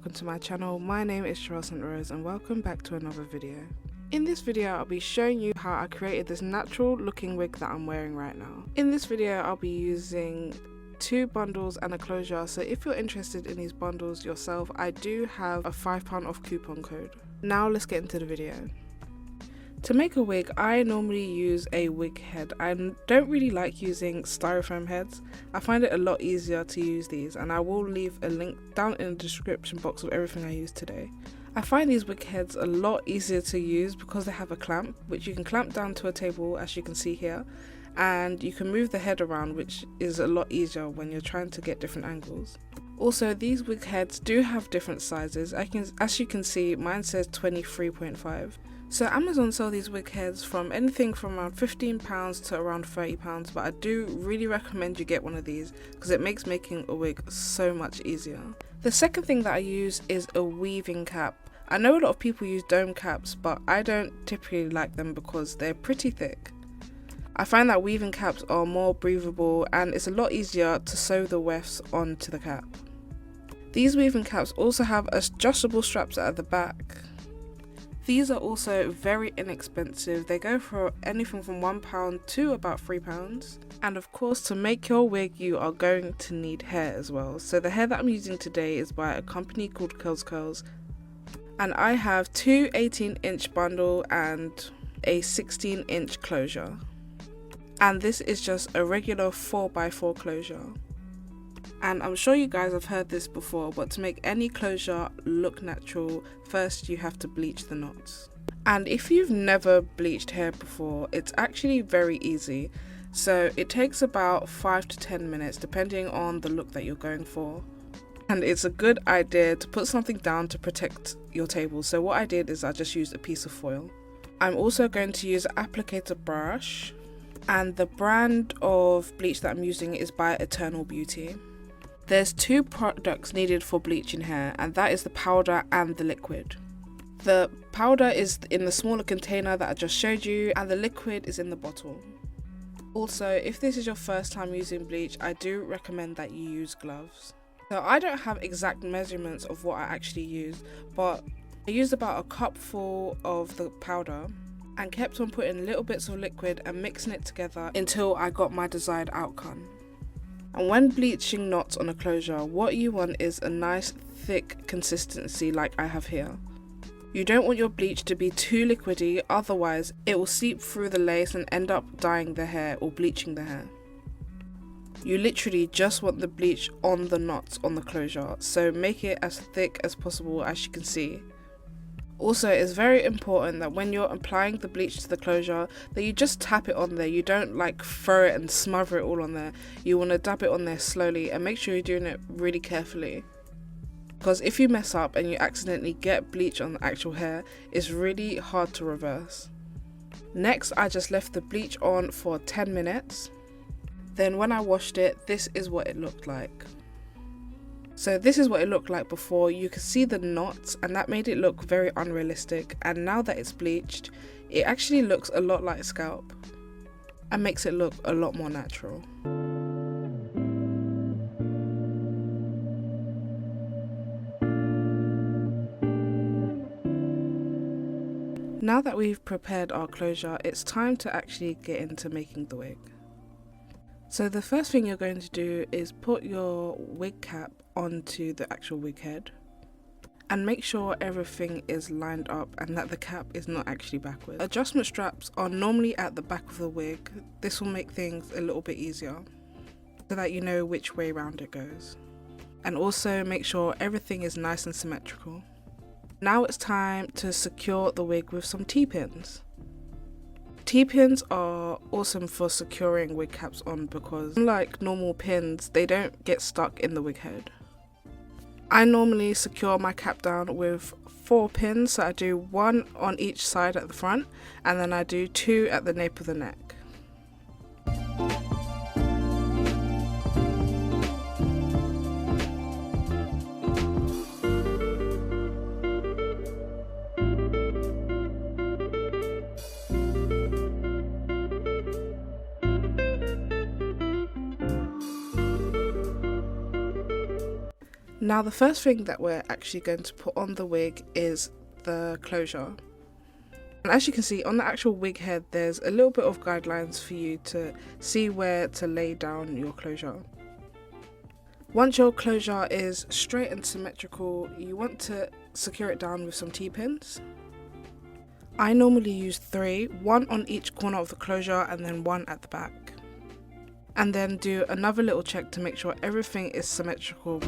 welcome to my channel. My name is SherelleSaintRose and welcome back to another video. In this video I'll be showing you how I created this natural looking wig that I'm wearing right now. In this video I'll be using 2 bundles and a closure, so if you're interested in these bundles yourself, I do have a £5 off coupon code. Now let's get into the video. To make a wig, I normally use a wig head. I don't really like using styrofoam heads. I find it a lot easier to use these, and I will leave a link down in the description box of everything I used today. I find these wig heads a lot easier to use because they have a clamp, which you can clamp down to a table as you can see here, and you can move the head around, which is a lot easier when you're trying to get different angles. Also, these wig heads do have different sizes. As you can see, mine says 23.5. So Amazon sell these wig heads from anything from around £15 to around £30, but I do really recommend you get one of these because it makes making a wig so much easier. The second thing that I use is a weaving cap. I know a lot of people use dome caps, but I don't typically like them because they're pretty thick. I find that weaving caps are more breathable and it's a lot easier to sew the wefts onto the cap. These weaving caps also have adjustable straps at the back. These are also very inexpensive. They go for anything from £1 to about £3. And of course, to make your wig you are going to need hair as well. So the hair that I'm using today is by a company called CurlsCurls, and I have 2 18-inch bundle and a 16-inch closure. And this is just a regular 4x4 closure. And I'm sure you guys have heard this before, but to make any closure look natural, first you have to bleach the knots. And if you've never bleached hair before, it's actually very easy. So it takes about 5 to 10 minutes depending on the look that you're going for. And it's a good idea to put something down to protect your table. So what I did is I just used a piece of foil. I'm also going to use an applicator brush, and the brand of bleach that I'm using is by Eternal Beauty. There's 2 products needed for bleaching hair, and that is the powder and the liquid. The powder is in the smaller container that I just showed you, and the liquid is in the bottle. Also, if this is your first time using bleach, I do recommend that you use gloves. So I don't have exact measurements of what I actually used, but I used about a cupful of the powder and kept on putting little bits of liquid and mixing it together until I got my desired outcome. And when bleaching knots on a closure, what you want is a nice thick consistency like I have here. You don't want your bleach to be too liquidy, otherwise it will seep through the lace and end up dyeing the hair or bleaching the hair. You literally just want the bleach on the knots on the closure, so make it as thick as possible, as you can see. Also, it's very important that when you're applying the bleach to the closure, that you just tap it on there. You don't like throw it and smother it all on there. You want to dab it on there slowly and make sure you're doing it really carefully. Because if you mess up and you accidentally get bleach on the actual hair, it's really hard to reverse. Next, I just left the bleach on for 10 minutes. Then when I washed it, this is what it looked like. So this is what it looked like before. You could see the knots, and that made it look very unrealistic, and now that it's bleached, it actually looks a lot like scalp and makes it look a lot more natural. Now that we've prepared our closure, it's time to actually get into making the wig. So the first thing you're going to do is put your wig cap onto the actual wig head and make sure everything is lined up and that the cap is not actually backwards. Adjustment straps are normally at the back of the wig. This will make things a little bit easier so that you know which way round it goes. And also make sure everything is nice and symmetrical. Now it's time to secure the wig with some T-pins. T-pins are awesome for securing wig caps on because unlike normal pins, they don't get stuck in the wig head. I normally secure my cap down with 4 pins, so I do 1 on each side at the front and then I do 2 at the nape of the neck. Now the first thing that we're actually going to put on the wig is the closure. And as you can see on the actual wig head, there's a little bit of guidelines for you to see where to lay down your closure. Once your closure is straight and symmetrical, you want to secure it down with some T-pins. I normally use 3, 1 on each corner of the closure and then 1 at the back. And then do another little check to make sure everything is symmetrical.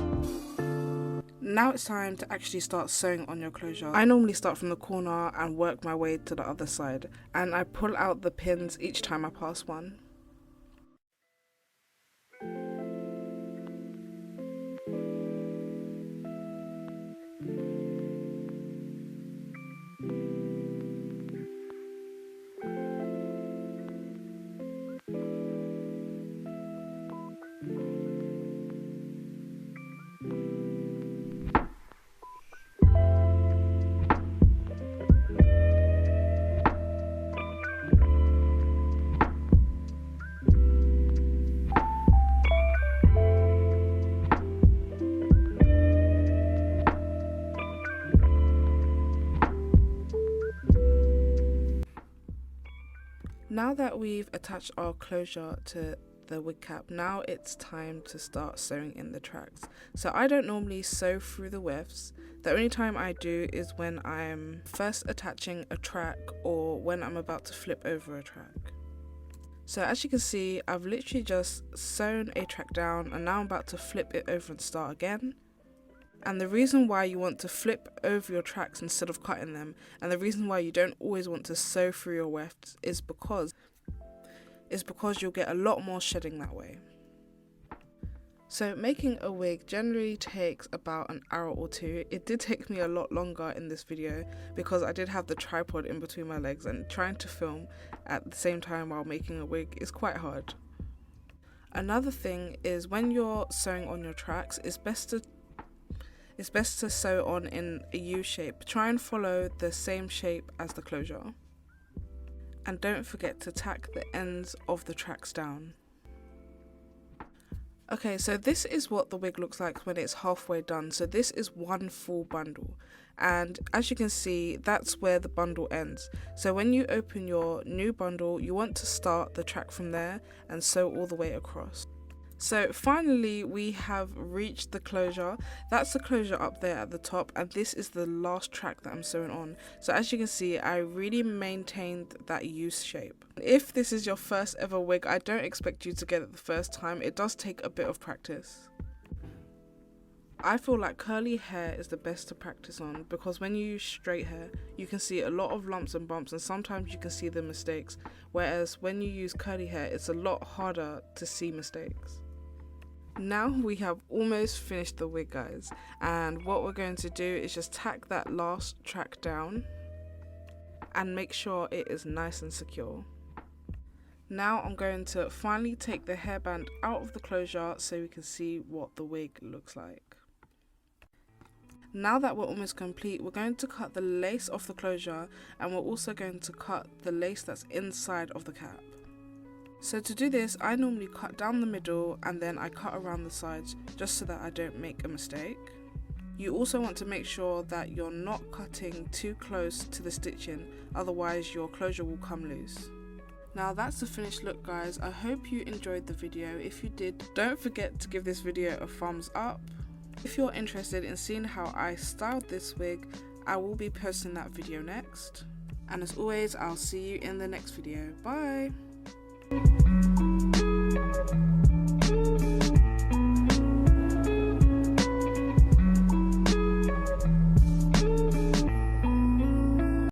Now it's time to actually start sewing on your closure. I normally start from the corner and work my way to the other side, and I pull out the pins each time I pass one. Now that we've attached our closure to the wig cap, now it's time to start sewing in the tracks. So I don't normally sew through the wefts. The only time I do is when I'm first attaching a track or when I'm about to flip over a track. So as you can see, I've literally just sewn a track down and now I'm about to flip it over and start again. And the reason why you want to flip over your tracks instead of cutting them, and the reason why you don't always want to sew through your wefts is because you'll get a lot more shedding that way. So making a wig generally takes about an hour or 2. It did take me a lot longer in this video because I did have the tripod in between my legs, and trying to film at the same time while making a wig is quite hard. Another thing is when you're sewing on your tracks, it's best to sew on in a U shape. Try and follow the same shape as the closure. And don't forget to tack the ends of the tracks down. Okay, so this is what the wig looks like when it's halfway done. So this is one full bundle. And as you can see, that's where the bundle ends. So when you open your new bundle, you want to start the track from there and sew all the way across. So finally we have reached the closure. That's the closure up there at the top, and this is the last track that I'm sewing on. So as you can see, I really maintained that U shape. If this is your first ever wig, I don't expect you to get it the first time. It does take a bit of practice. I feel like curly hair is the best to practice on because when you use straight hair, you can see a lot of lumps and bumps, and sometimes you can see the mistakes. Whereas when you use curly hair, it's a lot harder to see mistakes. Now we have almost finished the wig, guys, and what we're going to do is just tack that last track down and make sure it is nice and secure. Now I'm going to finally take the hairband out of the closure so we can see what the wig looks like. Now that we're almost complete, we're going to cut the lace off the closure, and we're also going to cut the lace that's inside of the cap. So to do this, I normally cut down the middle and then I cut around the sides just so that I don't make a mistake. You also want to make sure that you're not cutting too close to the stitching, otherwise your closure will come loose. Now that's the finished look, guys. I hope you enjoyed the video. If you did, don't forget to give this video a thumbs up. If you're interested in seeing how I styled this wig, I will be posting that video next. And as always, I'll see you in the next video. Bye!